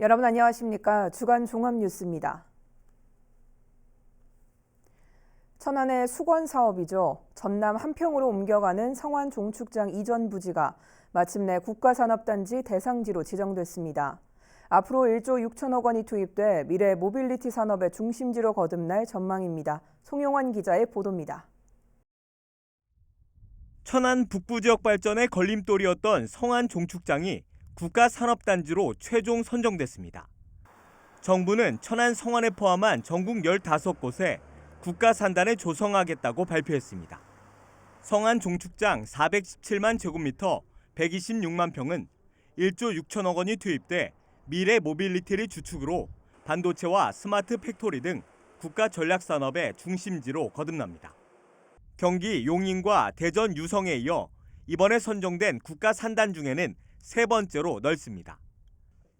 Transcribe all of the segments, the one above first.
여러분 안녕하십니까? 주간 종합뉴스입니다. 천안의 수건 사업이죠. 전남 한평으로 옮겨가는 성안 종축장 이전 부지가 마침내 국가산업단지 대상지로 지정됐습니다. 앞으로 1조 6천억 원이 투입돼 미래 모빌리티 산업의 중심지로 거듭날 전망입니다. 송용환 기자의 보도입니다. 천안 북부 지역 발전의 걸림돌이었던 성안 종축장이 국가산업단지로 최종 선정됐습니다. 정부는 천안 성안을 포함한 전국 15곳에 국가산단을 조성하겠다고 발표했습니다. 성안 종축장 417만 제곱미터 126만 평은 1조 6천억 원이 투입돼 미래 모빌리티를 주축으로 반도체와 스마트 팩토리 등 국가 전략산업의 중심지로 거듭납니다. 경기 용인과 대전 유성에 이어 이번에 선정된 국가산단 중에는 세 번째로 넓습니다.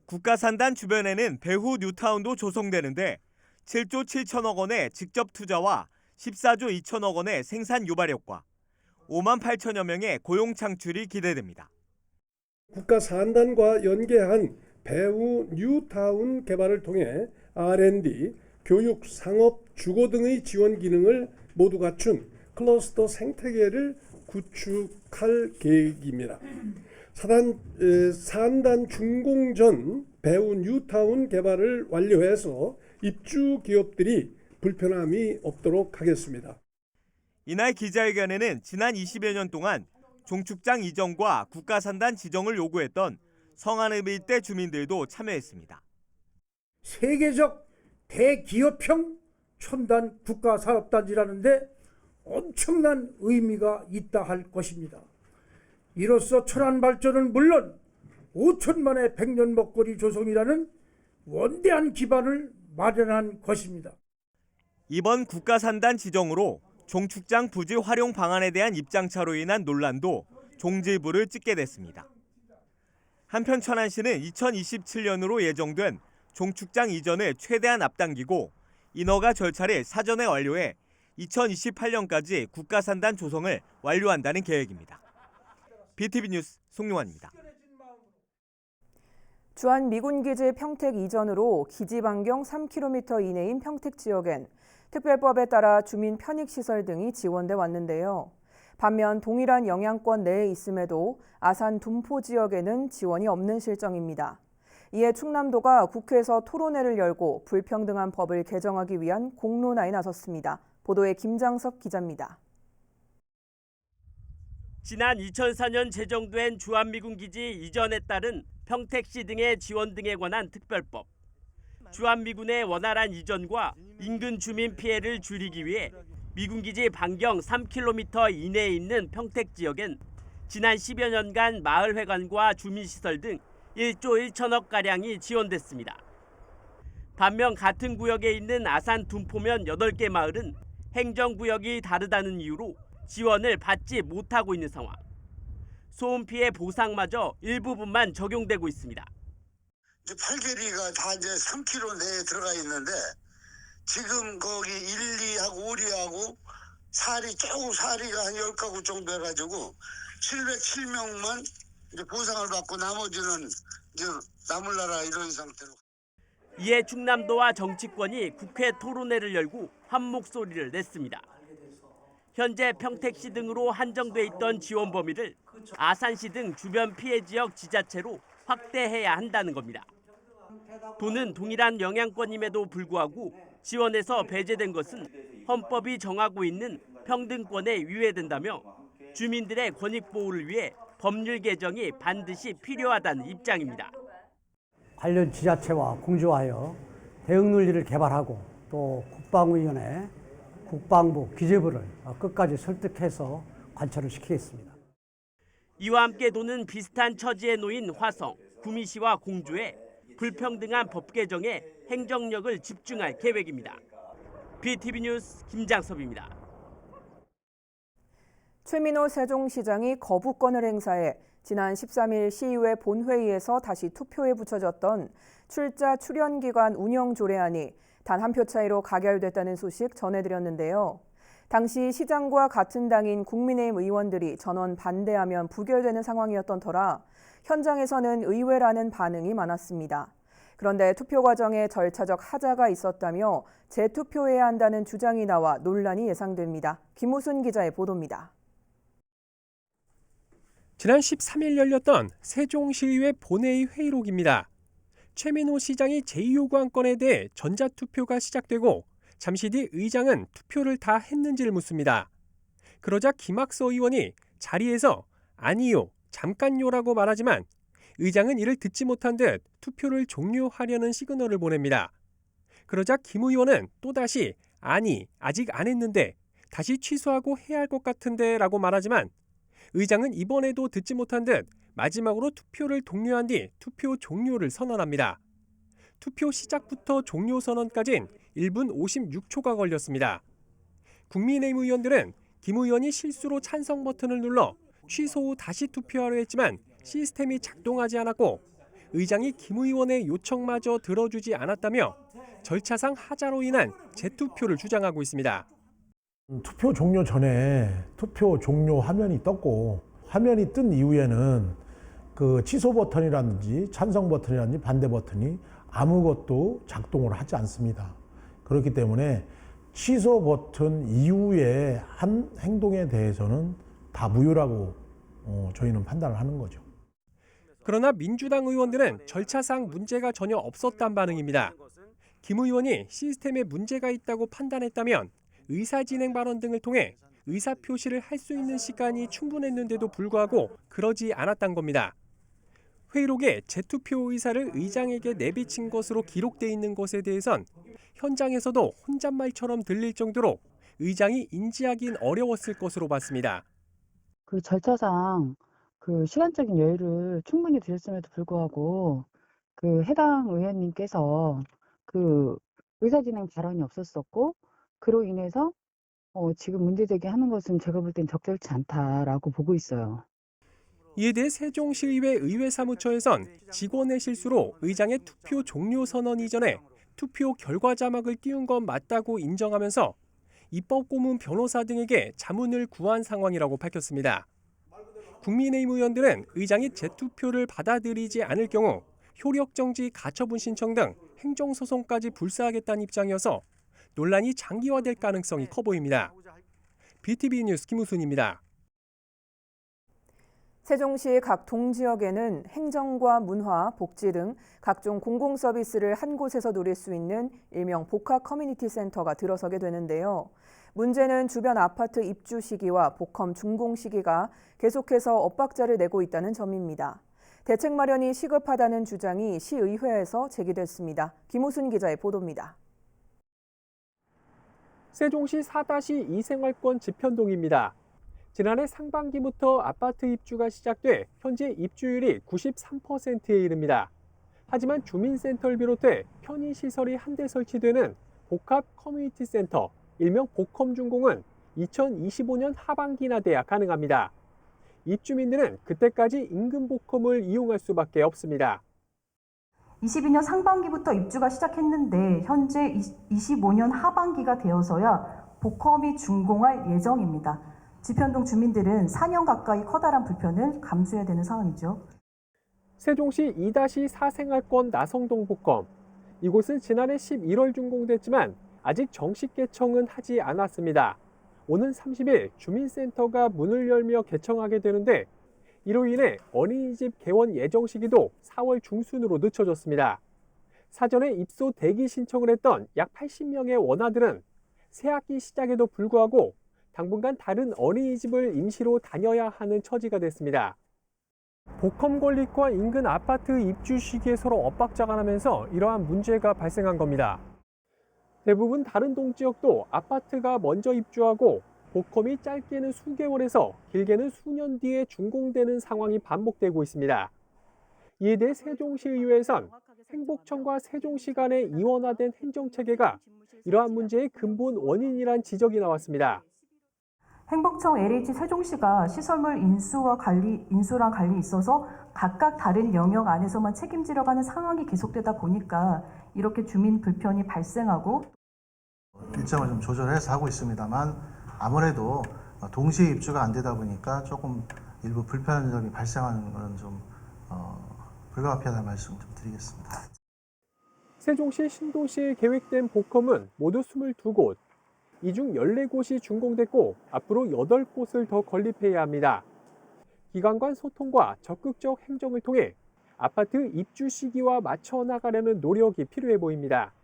국가산단 주변에는 배후 뉴타운도 조성되는데 7조 7천억 원의 직접 투자와 14조 2천억 원의 생산 유발효과, 5만 8천여 명의 고용 창출이 기대됩니다. 국가산단과 연계한 배후 뉴타운 개발을 통해 R&D, 교육, 상업, 주거 등의 지원 기능을 모두 갖춘 클러스터 생태계를 구축할 계획입니다. 산단 준공 전 배후 뉴타운 개발을 완료해서 입주 기업들이 불편함이 없도록 하겠습니다. 이날 기자회견에는 지난 20여 년 동안 종축장 이전과 국가산단 지정을 요구했던 성안 일대 주민들도 참여했습니다. 세계적 대기업형 첨단 국가산업단지라는데 엄청난 의미가 있다 할 것입니다. 이로써 천안 발전은 물론 5천만의 백년 먹거리 조성이라는 원대한 기반을 마련한 것입니다. 이번 국가산단 지정으로 종축장 부지 활용 방안에 대한 입장차로 인한 논란도 종지부를 찍게 됐습니다. 한편 천안시는 2027년으로 예정된 종축장 이전을 최대한 앞당기고 인허가 절차를 사전에 완료해 2028년까지 국가산단 조성을 완료한다는 계획입니다. BTV 뉴스 송용환입니다. 주한미군기지 평택 이전으로 기지 반경 3km 이내인 평택 지역엔 특별법에 따라 주민 편익시설 등이 지원돼 왔는데요. 반면 동일한 영향권 내에 있음에도 아산 둔포 지역에는 지원이 없는 실정입니다. 이에 충남도가 국회에서 토론회를 열고 불평등한 법을 개정하기 위한 공론화에 나섰습니다. 보도에 김장섭 기자입니다. 지난 2004년 제정된 주한미군기지 이전에 따른 평택시 등의 지원 등에 관한 특별법. 주한미군의 원활한 이전과 인근 주민 피해를 줄이기 위해 미군기지 반경 3km 이내에 있는 평택 지역엔 지난 10여 년간 마을회관과 주민시설 등 1조 1천억가량이 지원됐습니다. 반면 같은 구역에 있는 아산 둔포면 8개 마을은 행정구역이 다르다는 이유로 지원을 받지 못하고 있는 상황. 소음 피해 보상마저 일부분만 적용되고 있습니다. 이제 팔계리가 다 이제 3km 내에 들어가 있는데 지금 거기 1, 2하고 5리하고 조금 사리가 한 10가구 정도 해가지고 707명만 이제 보상을 받고 나머지는 이제 나몰라라 이런 상태로. 이에 충남도와 정치권이 국회 토론회를 열고 한 목소리를 냈습니다. 현재 평택시 등으로 한정돼 있던 지원 범위를 아산시 등 주변 피해 지역 지자체로 확대해야 한다는 겁니다. 도는 동일한 영향권임에도 불구하고 지원에서 배제된 것은 헌법이 정하고 있는 평등권에 위배된다며 주민들의 권익 보호를 위해 법률 개정이 반드시 필요하다는 입장입니다. 관련 지자체와 공조하여 대응 논리를 개발하고 또 국방위원회, 국방부, 기재부를 끝까지 설득해서 관철을 시키겠습니다. 이와 함께 도는 비슷한 처지에 놓인 화성, 구미시와 공주에 불평등한 법 개정에 행정력을 집중할 계획입니다. BTV 뉴스 김장섭입니다. 최민호 세종시장이 거부권을 행사해 지난 13일 시의회 본회의에서 다시 투표에 붙여졌던 출자 출연기관 운영 조례안이 단 한 표 차이로 가결됐다는 소식 전해드렸는데요. 당시 시장과 같은 당인 국민의힘 의원들이 전원 반대하면 부결되는 상황이었던 터라 현장에서는 의외라는 반응이 많았습니다. 그런데 투표 과정에 절차적 하자가 있었다며 재투표해야 한다는 주장이 나와 논란이 예상됩니다. 김우순 기자의 보도입니다. 지난 13일 열렸던 세종시의회 본회의 회의록입니다. 최민호 시장이 제2요구 건에 대해 전자투표가 시작되고 잠시 뒤 의장은 투표를 다 했는지를 묻습니다. 그러자 김학서 의원이 자리에서 아니요, 잠깐요라고 말하지만 의장은 이를 듣지 못한 듯 투표를 종료하려는 시그널을 보냅니다. 그러자 김 의원은 또다시 아니, 아직 안 했는데 다시 취소하고 해야 할 것 같은데 라고 말하지만 의장은 이번에도 듣지 못한 듯 마지막으로 투표를 독려한 뒤 투표 종료를 선언합니다. 투표 시작부터 종료 선언까지는 1분 56초가 걸렸습니다. 국민의힘 의원들은 김 의원이 실수로 찬성 버튼을 눌러 취소 후 다시 투표하려 했지만 시스템이 작동하지 않았고 의장이 김 의원의 요청마저 들어주지 않았다며 절차상 하자로 인한 재투표를 주장하고 있습니다. 투표 종료 전에 투표 종료 화면이 떴고 화면이 뜬 이후에는 그 취소 버튼이라든지 찬성 버튼이라든지 반대 버튼이 아무것도 작동을 하지 않습니다. 그렇기 때문에 취소 버튼 이후에 한 행동에 대해서는 다 무효라고 저희는 판단을 하는 거죠. 그러나 민주당 의원들은 절차상 문제가 전혀 없었단 반응입니다. 김 의원이 시스템에 문제가 있다고 판단했다면 의사진행 발언 등을 통해 의사표시를 할 수 있는 시간이 충분했는데도 불구하고 그러지 않았던 겁니다. 회의록에 재투표 의사를 의장에게 내비친 것으로 기록돼 있는 것에 대해선 현장에서도 혼잣말처럼 들릴 정도로 의장이 인지하긴 어려웠을 것으로 봤습니다. 그 절차상 그 시간적인 여유를 충분히 두셨음에도 불구하고 그 해당 의원님께서 그 의사진행 발언이 없었었고 그로 인해서 지금 문제제기하는 것은 제가 볼 땐 적절치 않다라고 보고 있어요. 이에 대해 세종시의회 의회사무처에선 직원의 실수로 의장의 투표 종료 선언 이전에 투표 결과 자막을 띄운 건 맞다고 인정하면서 입법고문 변호사 등에게 자문을 구한 상황이라고 밝혔습니다. 국민의힘 의원들은 의장이 재투표를 받아들이지 않을 경우 효력정지 가처분 신청 등 행정소송까지 불사하겠다는 입장이어서 논란이 장기화될 가능성이 커 보입니다. BTV 뉴스 김우순입니다. 세종시 각 동지역에는 행정과 문화, 복지 등 각종 공공서비스를 한 곳에서 누릴 수 있는 일명 복합 커뮤니티 센터가 들어서게 되는데요. 문제는 주변 아파트 입주 시기와 복컴 준공 시기가 계속해서 엇박자를 내고 있다는 점입니다. 대책 마련이 시급하다는 주장이 시의회에서 제기됐습니다. 김우순 기자의 보도입니다. 세종시 4-2 생활권 지편동입니다. 지난해 상반기부터 아파트 입주가 시작돼 현재 입주율이 93%에 이릅니다. 하지만 주민센터를 비롯해 편의시설이 한데 설치되는 복합 커뮤니티 센터, 일명 복컴 준공은 2025년 하반기나 돼야 가능합니다. 입주민들은 그때까지 인근 복컴을 이용할 수밖에 없습니다. 22년 상반기부터 입주가 시작했는데 현재 25년 하반기가 되어서야 복컴이 준공할 예정입니다. 지편동 주민들은 4년 가까이 커다란 불편을 감수해야 되는 상황이죠. 세종시 2-4 생활권 나성동 복컴. 이곳은 지난해 11월 준공됐지만 아직 정식 개청은 하지 않았습니다. 오는 30일 주민센터가 문을 열며 개청하게 되는데 이로 인해 어린이집 개원 예정 시기도 4월 중순으로 늦춰졌습니다. 사전에 입소 대기 신청을 했던 약 80명의 원아들은 새학기 시작에도 불구하고 당분간 다른 어린이집을 임시로 다녀야 하는 처지가 됐습니다. 복컴 건립과 인근 아파트 입주 시기에 서로 엇박자가 나면서 이러한 문제가 발생한 겁니다. 대부분 다른 동지역도 아파트가 먼저 입주하고 복컴이 짧게는 수개월에서 길게는 수년 뒤에 준공되는 상황이 반복되고 있습니다. 이에 대해 세종시의회에선 행복청과 세종시 간의 이원화된 행정체계가 이러한 문제의 근본 원인이란 지적이 나왔습니다. 행복청 LH 세종시가 시설물 인수랑 관리 있어서 각각 다른 영역 안에서만 책임지려고 하는 상황이 계속되다 보니까 이렇게 주민 불편이 발생하고 일정을 좀 조절해서 하고 있습니다만 아무래도 동시에 입주가 안 되다 보니까 조금 일부 불편한 점이 발생하는 것은 좀 불가피하다는 말씀 좀 드리겠습니다. 세종시 신도시에 계획된 복컴은 모두 22곳. 이 중 14곳이 준공됐고 앞으로 8곳을 더 건립해야 합니다. 기관 간 소통과 적극적 행정을 통해 아파트 입주 시기와 맞춰 나가려는 노력이 필요해 보입니다.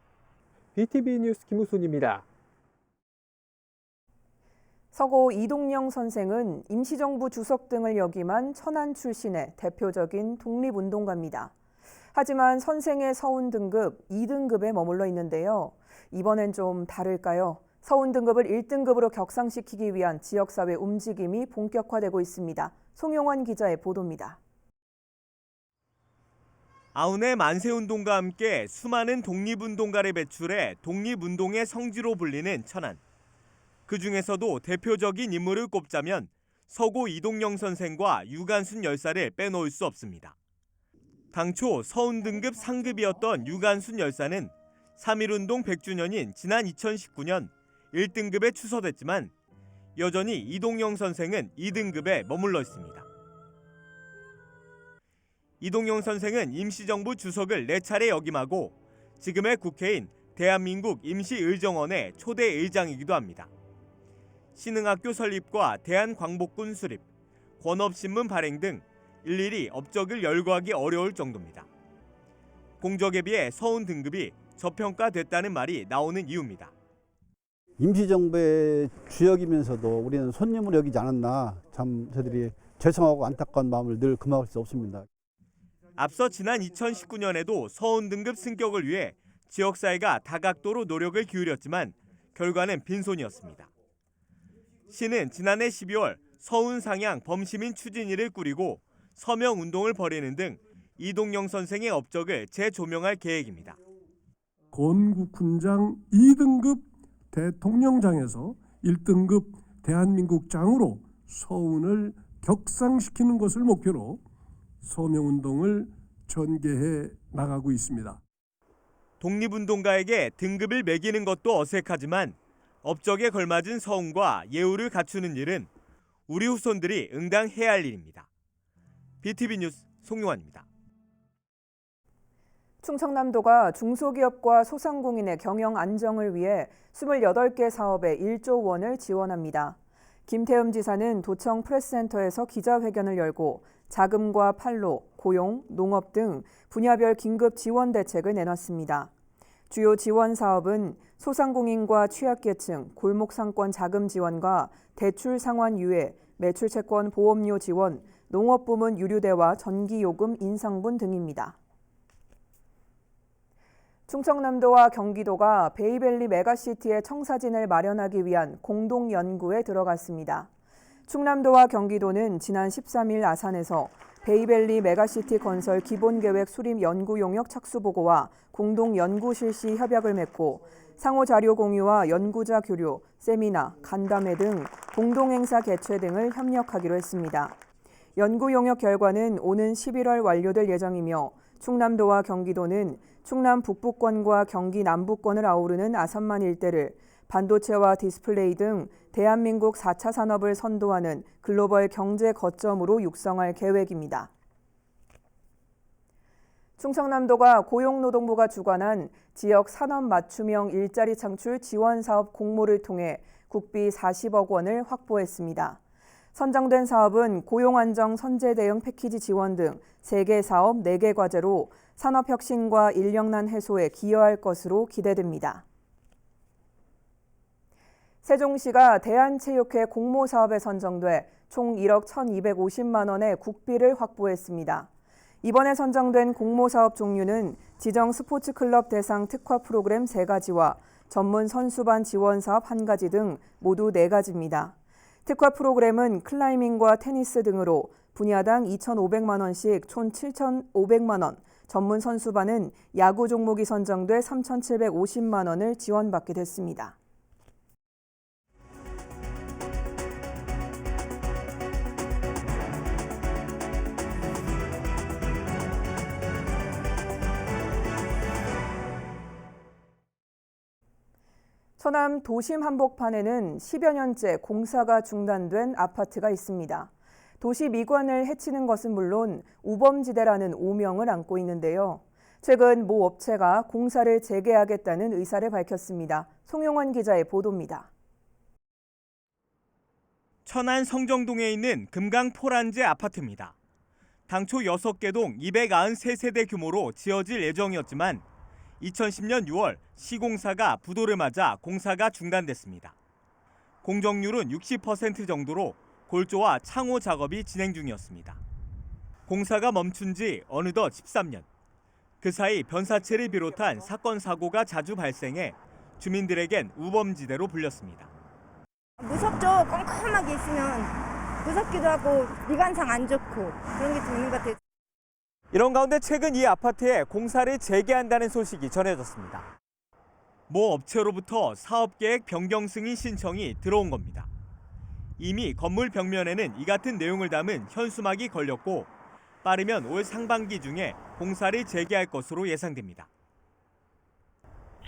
BTV 뉴스 김우순입니다. 서고 이동영 선생은 임시정부 주석 등을 역임한 천안 출신의 대표적인 독립운동가입니다. 하지만 선생의 서운 등급 2등급에 머물러 있는데요. 이번엔 좀 다를까요? 서운 등급을 1등급으로 격상시키기 위한 지역사회 움직임이 본격화되고 있습니다. 송용환 기자의 보도입니다. 아흔의 만세운동과 함께 수많은 독립운동가를 배출해 독립운동의 성지로 불리는 천안. 그중에서도 대표적인 인물을 꼽자면 서고 이동영 선생과 유관순 열사를 빼놓을 수 없습니다. 당초 서운 등급 상급이었던 유관순 열사는 3.1운동 100주년인 지난 2019년 1등급에 추서됐지만 여전히 이동영 선생은 2등급에 머물러 있습니다. 이동영 선생은 임시정부 주석을 4차례 역임하고 지금의 국회인 대한민국 임시의정원의 초대 의장이기도 합니다. 신흥학교 설립과 대한광복군 수립, 권업신문 발행 등 일일이 업적을 열거하기 어려울 정도입니다. 공적에 비해 서운 등급이 저평가됐다는 말이 나오는 이유입니다. 임시정부의 주역이면서도 우리는 손님으로 여기지 않았나, 참 저희들이 죄송하고 안타까운 마음을 늘 금할 수 없습니다. 앞서 지난 2019년에도 서운 등급 승격을 위해 지역사회가 다각도로 노력을 기울였지만 결과는 빈손이었습니다. 시는 지난해 12월 서운 상향 범시민 추진위를 꾸리고 서명운동을 벌이는 등 이동영 선생의 업적을 재조명할 계획입니다. 건국훈장 2등급 대통령장에서 1등급 대한민국장으로 서운을 격상시키는 것을 목표로 서명운동을 전개해 나가고 있습니다. 독립운동가에게 등급을 매기는 것도 어색하지만 업적에 걸맞은 서운과 예우를 갖추는 일은 우리 후손들이 응당해야 할 일입니다. BTV 뉴스 송용환입니다. 충청남도가 중소기업과 소상공인의 경영 안정을 위해 28개 사업에 1조 원을 지원합니다. 김태흠 지사는 도청 프레스센터에서 기자회견을 열고 자금과 판로, 고용, 농업 등 분야별 긴급 지원 대책을 내놨습니다. 주요 지원 사업은 소상공인과 취약계층, 골목상권 자금 지원과 대출 상환 유예, 매출채권 보험료 지원, 농업부문 유류대와 전기요금 인상분 등입니다. 충청남도와 경기도가 베이밸리 메가시티의 청사진을 마련하기 위한 공동연구에 들어갔습니다. 충남도와 경기도는 지난 13일 아산에서 베이밸리 메가시티 건설 기본계획 수립 연구 용역 착수보고와 공동연구 실시 협약을 맺고 상호 자료 공유와 연구자 교류, 세미나, 간담회 등 공동행사 개최 등을 협력하기로 했습니다. 연구 용역 결과는 오는 11월 완료될 예정이며 충남도와 경기도는 충남 북부권과 경기 남부권을 아우르는 아산만 일대를 반도체와 디스플레이 등 대한민국 4차 산업을 선도하는 글로벌 경제 거점으로 육성할 계획입니다. 충청남도가 고용노동부가 주관한 지역 산업 맞춤형 일자리 창출 지원 사업 공모를 통해 국비 40억 원을 확보했습니다. 선정된 사업은 고용안정 선제 대응 패키지 지원 등 3개 사업 4개 과제로 산업혁신과 인력난 해소에 기여할 것으로 기대됩니다. 세종시가 대한체육회 공모 사업에 선정돼 총 1억 1,250만 원의 국비를 확보했습니다. 이번에 선정된 공모 사업 종류는 지정 스포츠클럽 대상 특화 프로그램 3가지와 전문 선수반 지원 사업 1가지 등 모두 4가지입니다. 특화 프로그램은 클라이밍과 테니스 등으로 분야당 2,500만 원씩 총 7,500만 원, 전문 선수반은 야구 종목이 선정돼 3,750만 원을 지원받게 됐습니다. 천안 도심 한복판에는 10여 년째 공사가 중단된 아파트가 있습니다. 도시 미관을 해치는 것은 물론 우범지대라는 오명을 안고 있는데요. 최근 모 업체가 공사를 재개하겠다는 의사를 밝혔습니다. 송용원 기자의 보도입니다. 천안 성정동에 있는 금강포란제 아파트입니다. 당초 6개 동 293세대 규모로 지어질 예정이었지만 2010년 6월 시공사가 부도를 맞아 공사가 중단됐습니다. 공정률은 60% 정도로 골조와 창호 작업이 진행 중이었습니다. 공사가 멈춘 지 어느덧 13년. 그 사이 변사체를 비롯한 사건 사고가 자주 발생해 주민들에겐 우범지대로 불렸습니다. 무섭죠. 컴컴하게 있으면 무섭기도 하고 미관상 안 좋고 그런 게 좀 있는 것 같아요. 이런 가운데 최근 이 아파트에 공사를 재개한다는 소식이 전해졌습니다. 모 업체로부터 사업계획 변경 승인 신청이 들어온 겁니다. 이미 건물 벽면에는 이 같은 내용을 담은 현수막이 걸렸고 빠르면 올 상반기 중에 공사를 재개할 것으로 예상됩니다.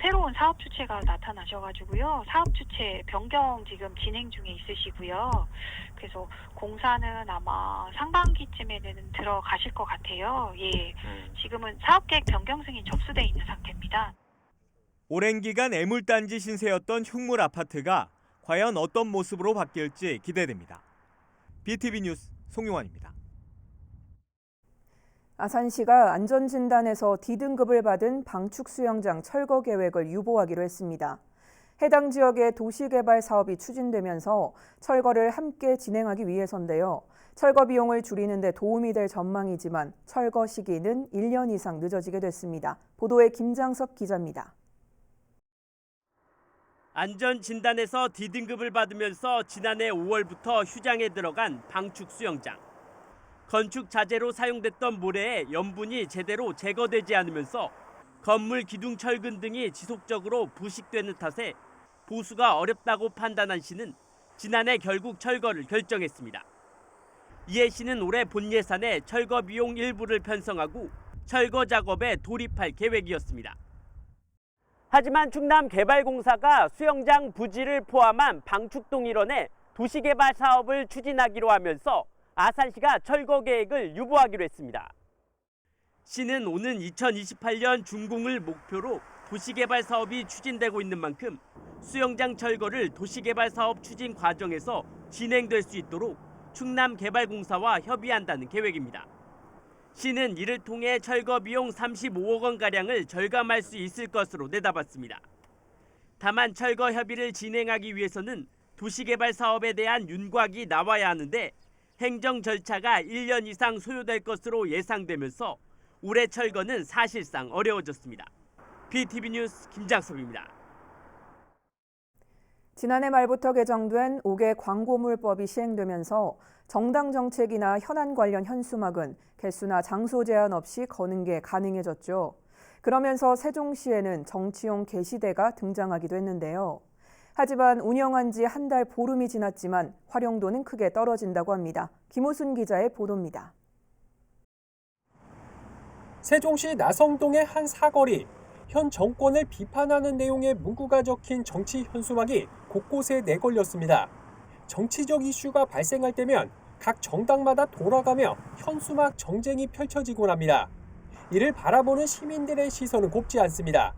새로운 사업 주체가 나타나셔가지고요. 사업 주체 변경 지금 진행 중에 있으시고요. 그래서 공사는 아마 상반기쯤에는 들어가실 것 같아요. 예, 지금은 사업계획 변경 승인 접수돼 있는 상태입니다. 오랜 기간 애물단지 신세였던 흉물 아파트가 과연 어떤 모습으로 바뀔지 기대됩니다. BTV 뉴스 송용환입니다. 아산시가 안전진단에서 D등급을 받은 방축 수영장 철거 계획을 유보하기로 했습니다. 해당 지역의 도시개발 사업이 추진되면서 철거를 함께 진행하기 위해서인데요. 철거 비용을 줄이는 데 도움이 될 전망이지만 철거 시기는 1년 이상 늦어지게 됐습니다. 보도에 김장섭 기자입니다. 안전진단에서 D등급을 받으면서 지난해 5월부터 휴장에 들어간 방축 수영장. 건축 자재로 사용됐던 모래에 염분이 제대로 제거되지 않으면서 건물 기둥 철근 등이 지속적으로 부식되는 탓에 보수가 어렵다고 판단한 시는 지난해 결국 철거를 결정했습니다. 이에 시는 올해 본 예산에 철거 비용 일부를 편성하고 철거 작업에 돌입할 계획이었습니다. 하지만 충남개발공사가 수영장 부지를 포함한 방축동 일원에 도시개발 사업을 추진하기로 하면서 아산시가 철거 계획을 유보하기로 했습니다. 시는 오는 2028년 준공을 목표로 도시개발 사업이 추진되고 있는 만큼 수영장 철거를 도시개발 사업 추진 과정에서 진행될 수 있도록 충남개발공사와 협의한다는 계획입니다. 시는 이를 통해 철거 비용 35억 원가량을 절감할 수 있을 것으로 내다봤습니다. 다만 철거 협의를 진행하기 위해서는 도시개발 사업에 대한 윤곽이 나와야 하는데 행정 절차가 1년 이상 소요될 것으로 예상되면서 올해 철거는 사실상 어려워졌습니다. BTV 뉴스 김장섭입니다. 지난해 말부터 개정된 5개 광고물법이 시행되면서 정당 정책이나 현안 관련 현수막은 개수나 장소 제한 없이 거는 게 가능해졌죠. 그러면서 세종시에는 정치용 게시대가 등장하기도 했는데요. 하지만 운영한 지 한 달 보름이 지났지만 활용도는 크게 떨어진다고 합니다. 김호순 기자의 보도입니다. 세종시 나성동의 한 사거리. 현 정권을 비판하는 내용의 문구가 적힌 정치 현수막이 곳곳에 내걸렸습니다. 정치적 이슈가 발생할 때면 각 정당마다 돌아가며 현수막 정쟁이 펼쳐지곤 합니다. 이를 바라보는 시민들의 시선은 곱지 않습니다.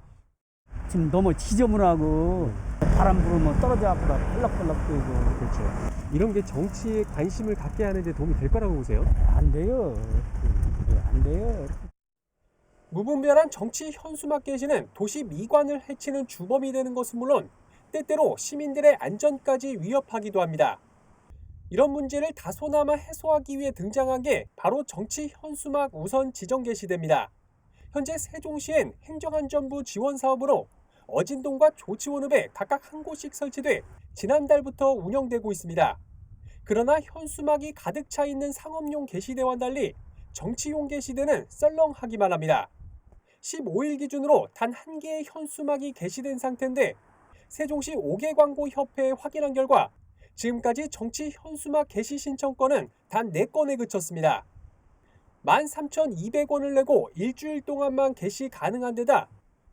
지금 너무 지저분하고 바람 불으면 떨어져 갖고 펄럭펄럭 뛰고 그렇죠. 이런 게 정치에 관심을 갖게 하는데 도움이 될 거라고 보세요? 안 돼요. 안 돼요. 무분별한 정치 현수막 게시는 도시 미관을 해치는 주범이 되는 것은 물론 때때로 시민들의 안전까지 위협하기도 합니다. 이런 문제를 다소나마 해소하기 위해 등장한 게 바로 정치 현수막 우선 지정 게시대입니다. 현재 세종시엔 행정안전부 지원 사업으로 어진동과 조치원읍에 각각 한 곳씩 설치돼 지난달부터 운영되고 있습니다. 그러나 현수막이 가득 차 있는 상업용 게시대와는 달리 정치용 게시대는 썰렁하기만 합니다. 15일 기준으로 단 한 개의 현수막이 게시된 상태인데 세종시 5개 광고 협회에 확인한 결과 지금까지 정치 현수막 게시 신청건은 단 4건에 그쳤습니다. 13,200원을 내고 일주일 동안만 게시 가능한 데다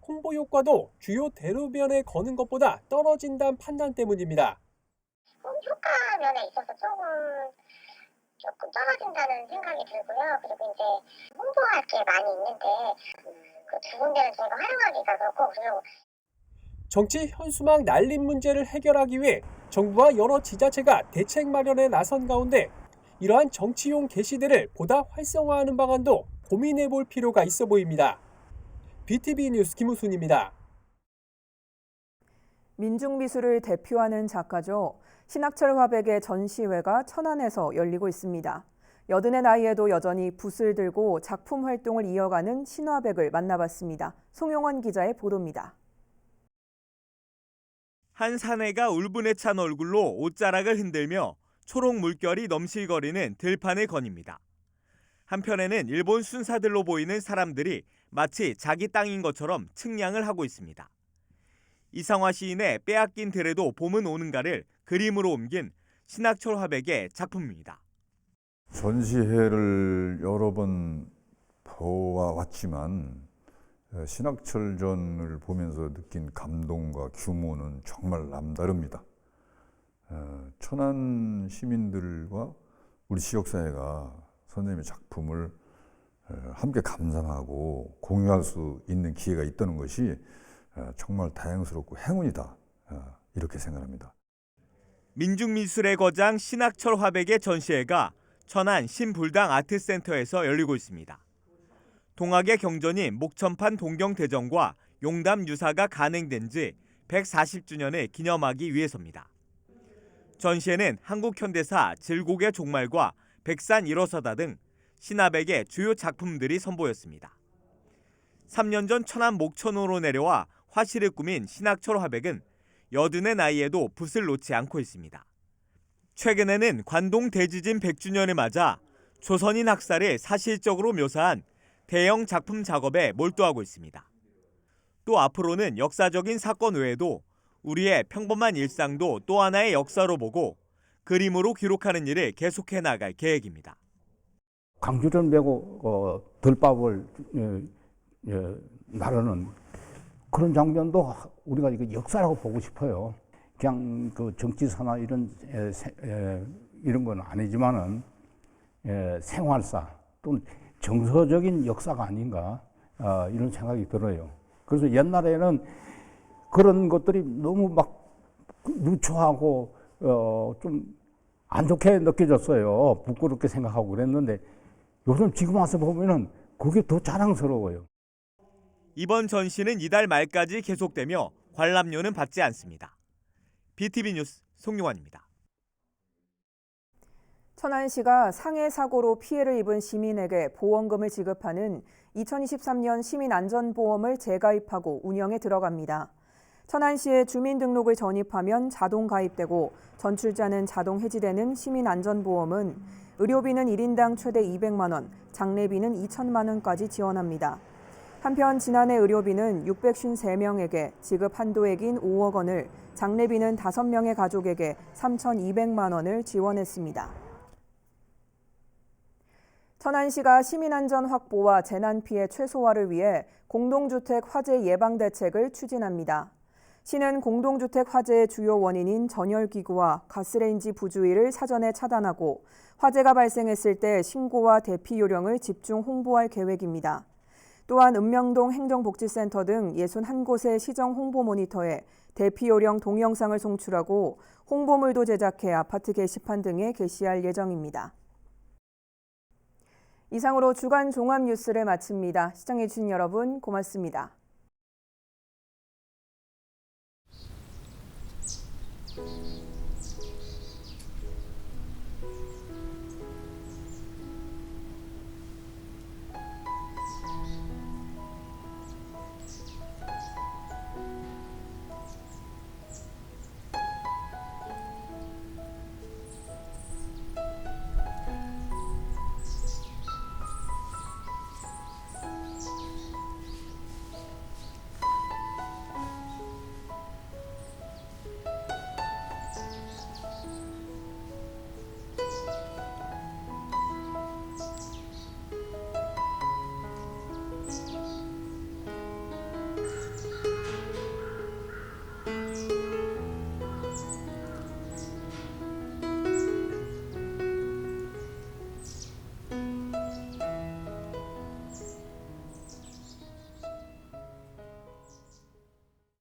홍보 효과도 주요 대로변에 거는 것보다 떨어진다는 판단 때문입니다. 효과 면에 있어서 조금 떨어진다는 생각이 들고요. 그리고 이제 홍보할 게 많이 있는데 그 두 군데는 저희가 활용하기가 그렇고 그리고 정치 현수막 날림 문제를 해결하기 위해 정부와 여러 지자체가 대책 마련에 나선 가운데 이러한 정치용 게시대를 보다 활성화하는 방안도 고민해 볼 필요가 있어 보입니다. BTV 뉴스 김우순입니다. 민중미술을 대표하는 작가죠. 신학철 화백의 전시회가 천안에서 열리고 있습니다. 80의 나이에도 여전히 붓을 들고 작품 활동을 이어가는 신화백을 만나봤습니다. 송용원 기자의 보도입니다. 한 사내가 울분에 찬 얼굴로 옷자락을 흔들며 초록 물결이 넘실거리는 들판을 거닙니다. 한편에는 일본 순사들로 보이는 사람들이 마치 자기 땅인 것처럼 측량을 하고 있습니다. 이상화 시인의 빼앗긴 들에도 봄은 오는가를 그림으로 옮긴 신학철 화백의 작품입니다. 전시회를 여러 번 보아왔지만 신학철전을 보면서 느낀 감동과 규모는 정말 남다릅니다. 천안 시민들과 우리 지역사회가 선생님의 작품을 함께 감상하고 공유할 수 있는 기회가 있다는 것이 정말 다행스럽고 행운이다, 이렇게 생각합니다. 민중미술의 거장 신학철 화백의 전시회가 천안 신불당 아트센터에서 열리고 있습니다. 동학의 경전인 목천판 동경대전과 용담 유사가 간행된 지 140주년을 기념하기 위해서입니다. 전시회는 한국 현대사 질곡의 종말과 백산 일어서다 등 신화백의 주요 작품들이 선보였습니다. 3년 전 천안 목천호로 내려와 화실을 꾸민 신학철 화백은 80의 나이에도 붓을 놓지 않고 있습니다. 최근에는 관동 대지진 100주년을 맞아 조선인 학살을 사실적으로 묘사한 대형 작품 작업에 몰두하고 있습니다. 또 앞으로는 역사적인 사건 외에도 우리의 평범한 일상도 또 하나의 역사로 보고 그림으로 기록하는 일을 계속해 나갈 계획입니다. 강주를 메고 들밥을 나르는 그런 장면도 우리가 이거 역사라고 보고 싶어요. 그냥 그 정치사나 이런 건 아니지만은 생활사 또는 정서적인 역사가 아닌가 이런 생각이 들어요. 그래서 옛날에는 그런 것들이 너무 막 누추하고 좀 안 좋게 느껴졌어요. 부끄럽게 생각하고 그랬는데 요즘 지금 와서 보면은 그게 더 자랑스러워요. 이번 전시는 이달 말까지 계속되며 관람료는 받지 않습니다. BTV 뉴스 송용환입니다. 천안시가 상해 사고로 피해를 입은 시민에게 보험금을 지급하는 2023년 시민안전보험을 재가입하고 운영에 들어갑니다. 천안시에 주민등록을 전입하면 자동 가입되고 전출자는 자동 해지되는 시민안전보험은 의료비는 1인당 최대 200만 원, 장례비는 2천만 원까지 지원합니다. 한편 지난해 의료비는 653명에게 지급 한도액인 5억 원을, 장례비는 5명의 가족에게 3,200만 원을 지원했습니다. 천안시가 시민안전 확보와 재난피해 최소화를 위해 공동주택 화재 예방 대책을 추진합니다. 시는 공동주택 화재의 주요 원인인 전열기구와 가스레인지 부주의를 사전에 차단하고 화재가 발생했을 때 신고와 대피 요령을 집중 홍보할 계획입니다. 또한 읍명동 행정복지센터 등 61곳의 시정 홍보 모니터에 대피 요령 동영상을 송출하고 홍보물도 제작해 아파트 게시판 등에 게시할 예정입니다. 이상으로 주간 종합 뉴스를 마칩니다. 시청해주신 여러분 고맙습니다.